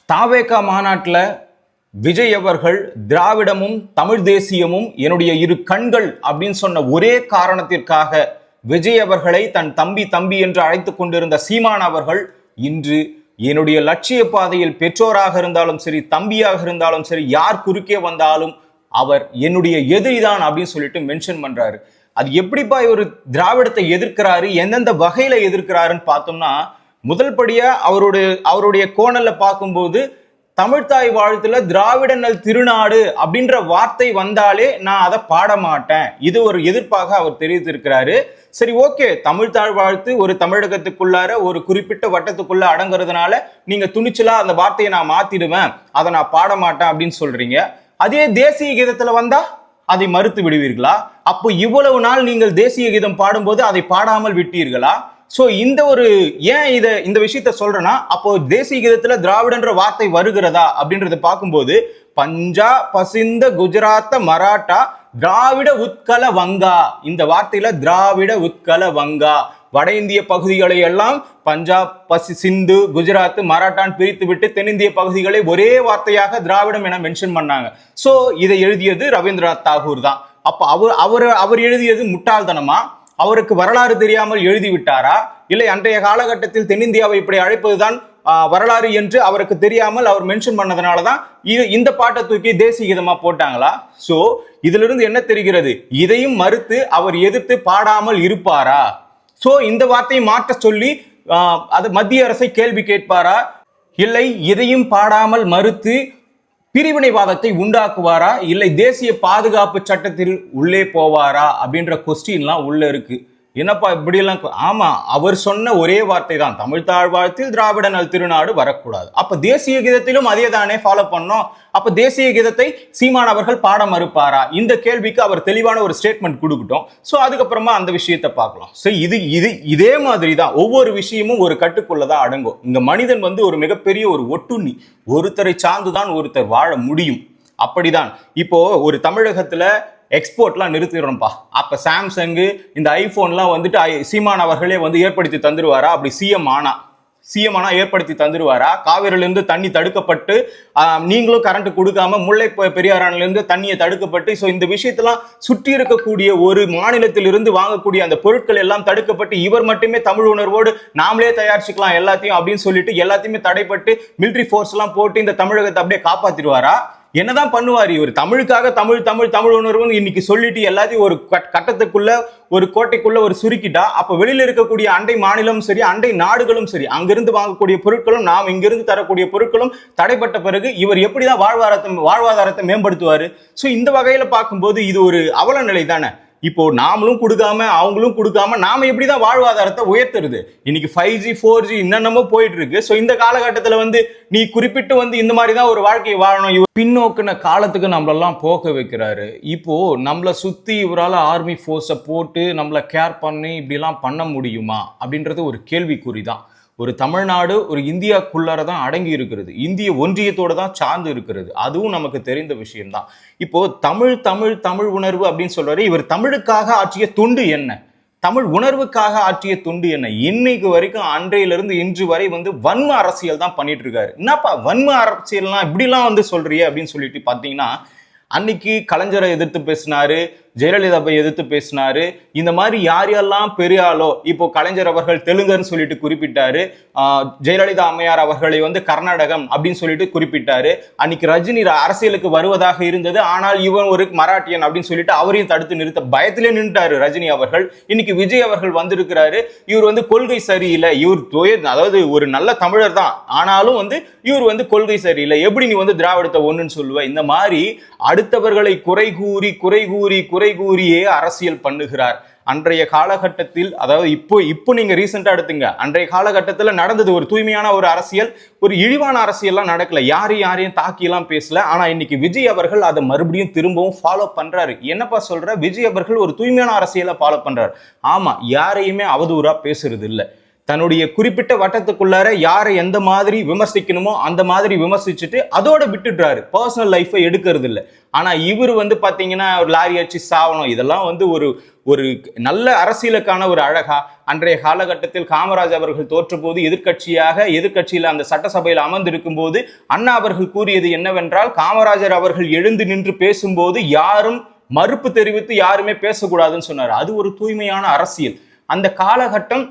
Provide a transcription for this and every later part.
தாவேகா மாநாட்டில் விஜய் அவர்கள் திராவிடமும் தமிழ் தேசியமும் என்னுடைய இரு கண்கள் அப்படின்னு சொன்ன ஒரே காரணத்திற்காக விஜய் அவர்களை தன் தம்பி தம்பி என்று அழைத்துக் கொண்டிருந்த சீமான் அவர்கள் இன்று என்னுடைய லட்சிய பாதையில் பெற்றோராக இருந்தாலும் சரி, தம்பியாக இருந்தாலும் சரி, யார் குறுக்கே வந்தாலும் அவர் என்னுடைய எதிரிதான் அப்படின்னு சொல்லிட்டு மென்ஷன் பண்றாரு. அது எப்படிப்பா இவர் திராவிடத்தை எதிர்க்கிறாரு, எந்தெந்த வகையில எதிர்க்கிறாருன்னு பார்த்தோம்னா, முதல் படியா அவருடைய கோணல்ல பார்க்கும்போது தமிழ்தாய் வாழ்த்துல திராவிட நல் திருநாடு அப்படின்ற வார்த்தை வந்தாலே நான் அதை பாட மாட்டேன், இது ஒரு எதிர்ப்பாக அவர் தெரிவித்திருக்கிறாரு. சரி, ஓகே, தமிழ்தாய் வாழ்த்து ஒரு தமிழகத்துக்குள்ளார ஒரு குறிப்பிட்ட வட்டத்துக்குள்ள அடங்குறதுனால நீங்க துணிச்சலா அந்த வார்த்தையை நான் மாத்திடுவேன், அதை நான் பாட மாட்டேன் அப்படின்னு சொல்றீங்க. அதே தேசிய கீதத்துல வந்தா அதை மறுத்து விடுவீர்களா? அப்போ இவ்வளவு நாள் நீங்கள் தேசிய கீதம் பாடும்போது அதை பாடாமல் விட்டீர்களா? சோ ஏன் இந்த விஷயத்த சொல்றேன்னா, அப்போ தேசிய கீதத்துல திராவிடன்ற வார்த்தை வருகிறதா அப்படின்றத பார்க்கும்போது, பஞ்சா பசிந்த குஜராத்த மராட்டா திராவிட உத்கல வங்கா, இந்த வார்த்தையில திராவிட உத்கல வங்கா, வட இந்திய பகுதிகளை எல்லாம் பஞ்சாப் சிந்து குஜராத் மராட்டான் பிரித்து விட்டு தென்னிந்திய பகுதிகளை ஒரே வார்த்தையாக திராவிடம் என மென்ஷன் பண்ணாங்க. சோ இதை எழுதியது ரவீந்திரநாத் தாகூர் தான். அப்ப அவர் எழுதியது முட்டாள்தனமா? அவருக்கு வரலாறு தெரியாமல் எழுதிவிட்டாரா? இல்லை அன்றைய காலகட்டத்தில் தென்னிந்தியாவை இப்படி அழைப்பதுதான் வரலாறு என்று அவருக்கு தெரியாமல் அவர் மென்ஷன் பண்ணதுனாலதான் இந்த பாட்டை தூக்கி தேசிய கீதமா போட்டாங்களா? சோ இதுல இருந்து என்ன தெரிகிறது? இதையும் மறுத்து அவர் எதிர்த்து பாடாமல் இருப்பாரா? சோ இந்த வார்த்தையை மாற்ற சொல்லி அது மத்திய அரசை கேள்வி கேட்பாரா? இல்லை இதையும் பாடாமல் மறுத்து பிரிவினைவாதத்தை உண்டாக்குவாரா? இல்லை தேசிய பாதுகாப்பு சட்டத்தில் உள்ளே போவாரா அப்படின்ற கொஸ்டின்லாம் உள்ள இருக்கு. என்னப்பா இப்படி எல்லாம்? ஆமா, அவர் சொன்ன ஒரே வார்த்தை தான், தமிழ் தாழ்வாழ்த்தில் திராவிட நல் திருநாடு வரக்கூடாது. அப்ப தேசிய கீதத்திலும் அதே தானே ஃபாலோ பண்ணோம். அப்ப தேசிய கீதத்தை சீமான் அவர்கள் பாட மறுப்பாரா? இந்த கேள்விக்கு அவர் தெளிவான ஒரு ஸ்டேட்மெண்ட் கொடுக்கட்டும். சோ அதுக்கப்புறமா அந்த விஷயத்தை பார்க்கலாம். சோ இதே மாதிரி தான் ஒவ்வொரு விஷயமும் ஒரு கட்டுக்குள்ளதான் அடங்கும். இங்க மனிதன் ஒரு மிகப்பெரிய ஒரு ஒட்டுண்ணி, ஒருத்தரை சார்ந்துதான் ஒருத்தர் வாழ முடியும். அப்படிதான் இப்போ ஒரு தமிழகத்துல எக்ஸ்போர்ட்லாம் நிறுத்திடுறோம்ப்பா, அப்ப சாம்சங் இந்த ஐபோன்லாம் சீமான் அவர்களே ஏற்படுத்தி தந்துருவாரா? அப்படி சிஎம் ஆனா ஏற்படுத்தி தந்துருவாரா? காவிரிலிருந்து தண்ணி தடுக்கப்பட்டு நீங்களும் கரண்ட் கொடுக்காம முல்லை பெரியாறிலிருந்து தண்ணியை தடுக்கப்பட்டு, ஸோ இந்த விஷயத்தெல்லாம் சுற்றி இருக்கக்கூடிய ஒரு மாநிலத்திலிருந்து வாங்கக்கூடிய அந்த பொருட்கள் எல்லாம் தடுக்கப்பட்டு, இவர் மட்டுமே தமிழ் உணர்வோடு நாமளே தயாரிச்சுக்கலாம் எல்லாத்தையும் அப்படின்னு சொல்லிட்டு எல்லாத்தையுமே தடைப்பட்டு மிலிட்ரி ஃபோர்ஸ் எல்லாம் போட்டு இந்த தமிழகத்தை அப்படியே காப்பாத்திடுவாரா? என்னதான் பண்ணுவார் இவர்? தமிழுக்காக தமிழ் உணர்வுன்னு இன்னைக்கு சொல்லிட்டு எல்லாத்தையும் ஒரு கட்டத்துக்குள்ள ஒரு கோட்டைக்குள்ள ஒரு சுருக்கிட்டா, அப்ப வெளியில இருக்கக்கூடிய அண்டை மாநிலமும் சரி, அண்டை நாடுகளும் சரி, அங்கிருந்து வாங்கக்கூடிய பொருட்களும் நாம் இங்கிருந்து தரக்கூடிய பொருட்களும் தடைப்பட்ட பிறகு இவர் எப்படிதான் வாழ்வாதாரத்தை மேம்படுத்துவாரு? சோ இந்த வகையில பார்க்கும்போது இது ஒரு அவல நிலை தானே. இப்போ நாமளும் கொடுக்காம அவங்களும் கொடுக்காம நாம எப்படிதான் வாழ்வாதாரத்தை உயர்த்துறது? இன்னைக்கு 5G 4G என்னென்னமோ போயிட்டு இருக்கு. சோ இந்த காலகட்டத்துல நீ குறிப்பிட்டு இந்த மாதிரிதான் ஒரு வாழ்க்கையை வாழணும். இவர் பின்னோக்கின காலத்துக்கு நம்மளெல்லாம் போக வைக்கிறாரு. இப்போ நம்மளை சுத்தி இவரால் ஆர்மி ஃபோர்ஸை போட்டு நம்மளை கேர் பண்ணி இப்படிலாம் பண்ண முடியுமா அப்படின்றது ஒரு கேள்விக்குறிதான். ஒரு தமிழ்நாடு ஒரு இந்தியாக்குள்ளார தான் அடங்கி இருக்கிறது, இந்திய ஒன்றியத்தோட தான் சார்ந்து இருக்கிறது, அதுவும் நமக்கு தெரிந்த விஷயம்தான். இப்போ தமிழ் உணர்வு அப்படின்னு சொல்றாரு. இவர் தமிழுக்காக ஆற்றிய தொண்டு என்ன? தமிழ் உணர்வுக்காக ஆற்றிய தொண்டு என்ன? இன்னைக்கு வரைக்கும் அன்றையிலிருந்து இன்று வரை வன்ம அரசியல் தான் பண்ணிட்டு இருக்காரு. என்னப்பா வன்ம அரசியல்லாம் இப்படிலாம் சொல்றிய அப்படின்னு சொல்லிட்டு பாத்தீங்கன்னா, அன்னைக்கு கலைஞரை எதிர்த்து பேசினாரு, ஜெயலலிதாவை எதிர்த்து பேசினாரு. இந்த மாதிரி யாரெல்லாம் பெரியாளோ, இப்போ கலைஞர் அவர்கள் தெலுங்குன்னு சொல்லிட்டு குறிப்பிட்டாரு, ஜெயலலிதா அம்மையார் அவர்களை கர்நாடகம் அப்படின்னு சொல்லிட்டு குறிப்பிட்டாரு. அன்னைக்கு ரஜினி அரசியலுக்கு வருவதாக இருந்தது, ஆனால் இவன் ஒரு மராட்டியன் அப்படின்னு சொல்லிட்டு அவரையும் தடுத்து நிறுத்த பயத்திலே நின்றுட்டாரு ரஜினி அவர்கள். இன்னைக்கு விஜய் அவர்கள் வந்திருக்கிறாரு. இவர் கொள்கை சரியில்லை, இவர் அதாவது ஒரு நல்ல தமிழர் தான், ஆனாலும் இவர் கொள்கை சரியில்லை, எப்படி நீ திராவிடத்தை ஒண்ணுன்னு சொல்லுவ? இந்த மாதிரி அடுத்தவர்களை குறை கூறியே அரசியல் பண்ணுகிறார். அன்றைய காலகட்டத்தில், அதாவது இப்போ நீங்க ரீசெண்டா எடுத்துங்க, அன்றைய காலகட்டத்தில் நடந்தது ஒரு தூய்மையான ஒரு அரசியல், ஒரு இழிவான அரசியல்லாம் நடக்கல, யாரையும் தாக்கி எல்லாம் பேசல. ஆனா இன்னைக்கு விஜய் அவர்கள் அதை மறுபடியும் திரும்பவும் ஃபாலோ பண்றாரு. என்னப்பா சொல்ற? விஜய் அவர்கள் ஒரு தூய்மையான அரசியலை ஃபாலோ பண்றாரு. ஆமா, யாரையுமே அவதூறா பேசுறது இல்லை. தன்னுடைய குறிப்பிட்ட வட்டத்துக்குள்ளார யாரை எந்த மாதிரி விமர்சிக்கணுமோ அந்த மாதிரி விமர்சிச்சுட்டு அதோட விட்டுடுறாரு, பர்சனல் லைஃபை எடுக்கிறது இல்லை. ஆனா இவர் வந்து பாத்தீங்கன்னா ஒரு லாரி அடிச்சு சாவணும், இதெல்லாம் வந்து ஒரு ஒரு நல்ல அரசியலுக்கான ஒரு அழகா? அன்றைய காலகட்டத்தில் காமராஜ் அவர்கள் தோற்ற போது எதிர்கட்சியில அந்த சட்டசபையில் அமர்ந்திருக்கும் போது அண்ணா அவர்கள் கூறியது என்னவென்றால், காமராஜர் அவர்கள் எழுந்து நின்று பேசும்போது யாரும் மறுப்பு தெரிவித்து யாருமே பேசக்கூடாதுன்னு சொன்னார். அது ஒரு தூய்மையான அரசியல். அந்த காலகட்டம்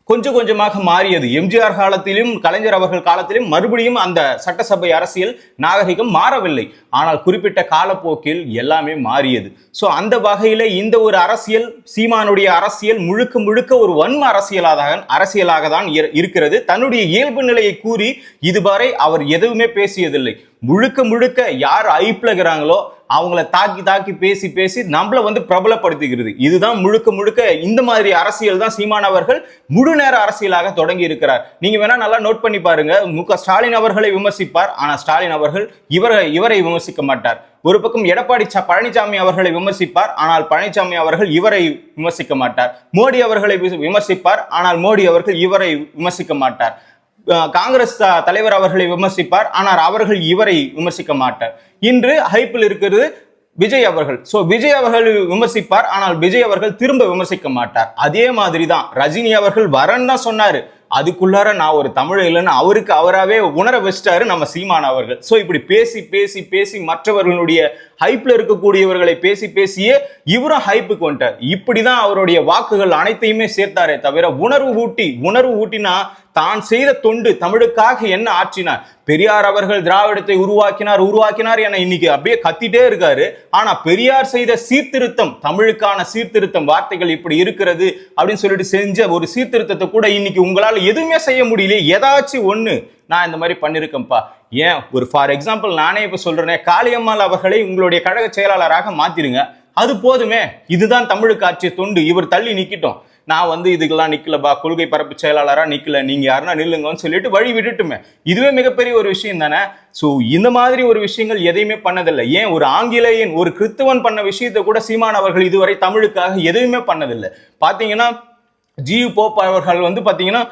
கொஞ்சம் கொஞ்சமாக மாறியது. எம்ஜிஆர் காலத்திலும் கலைஞர் அவர்கள் காலத்திலும் மறுபடியும் அந்த சட்டசபை அரசியல் நாகரிகம் மாறவில்லை. ஆனால் குறிப்பிட்ட காலப்போக்கில் எல்லாமே மாறியது. ஸோ அந்த வகையில இந்த ஒரு அரசியல், சீமானுடைய அரசியல் முழுக்க முழுக்க ஒரு வன்ம அரசியலாக தான் இருக்கிறது. தன்னுடைய இயல்பு நிலையை கூறி இதுவரை அவர் எதுவுமே பேசியதில்லை. முழுக்க முழுக்க யார் ஐப்லகிறாங்களோ அவங்கள தாக்கி பேசி நம்மள வந்து பிரபலப்படுத்துகிறது. இதுதான் முழுக்க முழுக்க இந்த மாதிரி அரசியல் தான் சீமான் அவர்கள் முழு நேர அரசியலாக தொடங்கி இருக்கிறார். நீங்க வேணா நல்லா நோட் பண்ணி பாருங்க. மு.க. ஸ்டாலின் அவர்களை விமர்சிப்பார், ஆனா ஸ்டாலின் அவர்கள் இவரை விமர்சிக்க மாட்டார். ஒரு பக்கம் எடப்பாடி பழனிசாமி அவர்களை விமர்சிப்பார், ஆனால் பழனிசாமி அவர்கள் இவரை விமர்சிக்க மாட்டார். மோடி அவர்களை விமர்சிப்பார், ஆனால் மோடி அவர்கள் இவரை விமர்சிக்க மாட்டார். காங்கிரஸ் தலைவர் அவர்களை விமர்சிப்பார், ஆனால் அவர்கள் இவரை விமர்சிக்க மாட்டார். இன்று ஹைப்பில் இருக்கிறது விஜய் அவர்கள். சோ விஜய் அவர்கள் விமர்சிப்பார், ஆனால் விஜய் அவர்கள் திரும்ப விமர்சிக்க மாட்டார். அதே மாதிரி தான் ரஜினி அவர்கள் வரன்னு தான் சொன்னாரு, அதுக்குள்ளார நான் ஒரு தமிழ் இல்லைன்னு அவருக்கு அவராகவே உணர வச்சிட்டாரு நம்ம சீமான் அவர்கள். ஸோ இப்படி பேசி மற்றவர்களுடைய ஹைப்ல இருக்கக்கூடியவர்களை பேசியே இவரும் ஹைப்புக்கு வந்துட்டார். இப்படிதான் அவருடைய வாக்குகள் அனைத்தையுமே சேர்த்தாரே தவிர உணர்வு ஊட்டினா தான் செய்த தொண்டு, தமிழுக்காக என்ன ஆற்றினார். பெரியார் அவர்கள் திராவிடத்தை உருவாக்கினார் என இன்னைக்கு அப்படியே கத்திட்டே இருக்காரு. ஆனா பெரியார் செய்த சீர்திருத்தம், தமிழுக்கான சீர்திருத்தம், வார்த்தைகள் இப்படி இருக்கிறது அப்படின்னு சொல்லிட்டு செஞ்ச ஒரு சீர்திருத்தத்தை கூட இன்னைக்கு உங்களால எதுவுமே செய்ய முடியல. ஏதாச்சும் ஒண்ணு நான் இந்த மாதிரி பண்ணிருக்கேன்ப்பா. ஏன் ஒரு ஃபார் எக்ஸாம்பிள் நானே இப்ப சொல்றேனே, காளியம்மாள் அவர்களை உங்களுடைய கழக செயலாளராக மாத்திருங்க, அது போதுமே. இதுதான் தமிழுக்கு ஆற்றிய தொண்டு. இவர் தள்ளி நிக்கட்டும், நான் வந்து இதுக்கெல்லாம் நிக்கலப்பா, கொள்கை பரப்பு செயலாளரா நிக்கல, நீங்க யாருன்னா நில்லுங்கன்னு சொல்லிட்டு வழி விட்டுட்டுமே. இதுவே மிகப்பெரிய ஒரு விஷயம் தானே. சோ இந்த மாதிரி ஒரு விஷயங்கள் எதையுமே பண்ணதில்லை. ஏன் ஒரு ஆங்கிலேயன், ஒரு கிறிஸ்தவன் பண்ண விஷயத்தை கூட சீமான் அவர்கள் இதுவரை தமிழுக்காக எதுவுமே பண்ணதில்லை. பாத்தீங்கன்னா ஜியு போப் அவர்கள் வந்து பாத்தீங்கன்னா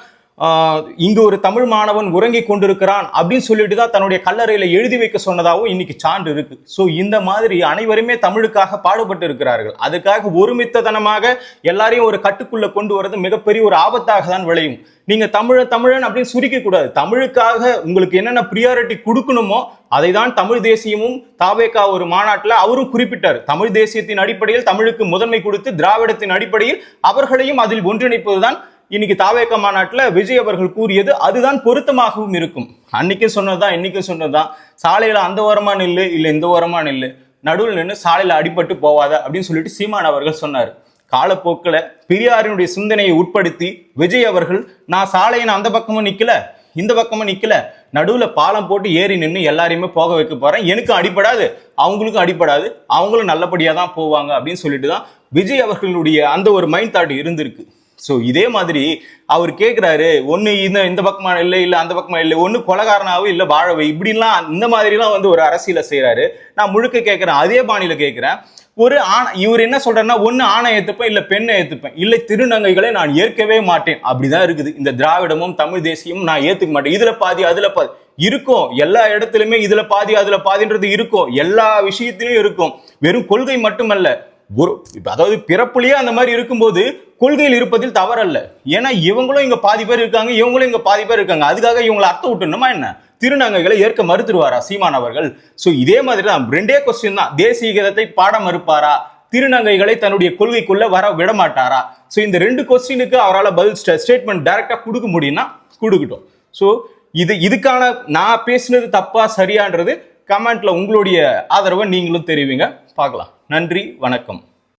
இங்கு ஒரு தமிழ் மாணவன் உறங்கி கொண்டிருக்கிறான் அப்படின்னு சொல்லிட்டு தான் தன்னுடைய கல்லறையில எழுதி வைக்க சொன்னதாகவும் இன்னைக்கு சான்று இருக்கு. சோ இந்த மாதிரி அனைவருமே தமிழுக்காக பாடுபட்டு இருக்கிறார்கள். அதுக்காக ஒருமித்தனமாக எல்லாரையும் ஒரு கட்டுக்குள்ள கொண்டு வரது மிகப்பெரிய ஒரு ஆபத்தாக தான் விளையும். நீங்க தமிழன் அப்படின்னு சுருக்க கூடாது. தமிழுக்காக உங்களுக்கு என்னென்ன பிரியாரிட்டி கொடுக்கணுமோ அதை தான் தமிழ் தேசியமும் தாவேகா ஒரு மாநாட்டில் அவரும் குறிப்பிட்டார். தமிழ் தேசியத்தின் அடிப்படையில் தமிழுக்கு முதன்மை கொடுத்து திராவிடத்தின் அடிப்படையில் அவர்களையும் அதில் ஒன்றிணைப்பதுதான் இன்னைக்கு தாவேகா மாநாட்டில் விஜய் அவர்கள் கூறியது. அதுதான் பொருத்தமாகவும் இருக்கும். அன்னைக்கும் சொன்னதுதான், இன்னைக்கும் சொன்னதுதான். சாலையில அந்த ஓரமா நில்லு, இல்ல இந்த ஓரமா நில்லு, நடுவில் நின்று சாலையில அடிபட்டு போவாத அப்படின்னு சொல்லிட்டு சீமான் அவர்கள் சொன்னார். காலப்போக்கில் பெரியாரினுடைய சிந்தனையை உட்படுத்தி விஜய் அவர்கள், நான் சாலையின் அந்த பக்கமும் நிக்கல, இந்த பக்கமும் நிக்கல, நடுவுல பாலம் போட்டு ஏறி நின்று எல்லாரையுமே போக வைக்க போறேன், எனக்கும் அடிப்படாது அவங்களுக்கும் அடிப்படாது, அவங்களும் நல்லபடியா தான் போவாங்க அப்படின்னு சொல்லிட்டு தான் விஜய் அவர்களுடைய அந்த ஒரு மைண்ட் தாட் இருந்திருக்கு. ஸோ இதே மாதிரி அவர் கேட்குறாரு, ஒன்று இந்த பக்கமா இல்லை, அந்த பக்கமா இல்லை, ஒன்று கொலகாரனாவும் இல்லை வாழவை, இப்படிலாம் இந்த மாதிரிலாம் வந்து ஒரு அரசியலை செய்கிறாரு. நான் முழுக்க கேட்குறேன், அதே பாணியில கேட்குறேன். ஒரு இவர் என்ன சொல்றாருன்னா, ஒன்று ஆணை ஏற்றுப்பேன், இல்லை பெண்ணை ஏற்றுப்பேன், இல்லை திருநங்கைகளை நான் ஏற்கவே மாட்டேன். அப்படிதான் இருக்குது. இந்த திராவிடமும் தமிழ் தேசியமும் நான் ஏற்றுக்க மாட்டேன். இதுல பாதி அதுல பாதி இருக்கும். எல்லா இடத்துலையுமே இதுல பாதி அதுல பாதின்றது இருக்கும். எல்லா விஷயத்திலையும் இருக்கும். வெறும் கொள்கை மட்டுமல்ல, அதாவது பிறப்புலயே அந்த மாதிரி இருக்கும்போது கொள்கையில் இருப்பதில் தவறல்ல. ஏன்னா இவங்களும் இங்க பாதி பேர் இருக்காங்க, இவங்களும் இங்க பாதி பேர் இருக்காங்க. அதுக்காக இவங்களை அர்த்தம் விட்டுணுமா என்ன? திருநங்கைகளை ஏற்க மறுத்துருவாரா சீமான் அவர்கள்? சோ இதே மாதிரி தான் ரெண்டே கொஸ்டின் தான். தேசிய கீதத்தை பாட மறுப்பாரா, திருநங்கைகளை தன்னுடைய கொள்கைக்குள்ள வர விட மாட்டாரா? சோ இந்த ரெண்டு கொஸ்டினுக்கு அவரால் பதில் ஸ்டேட்மெண்ட் டைரக்டா கொடுக்க முடியும்னா கொடுக்கட்டும். சோ இதுக்கான நான் பேசினது தப்பா சரியான்றது கமெண்ட்ல உங்களுடைய ஆதரவை நீங்களும் தெரிவிங்க. பார்க்கலாம். நன்றி, வணக்கம்.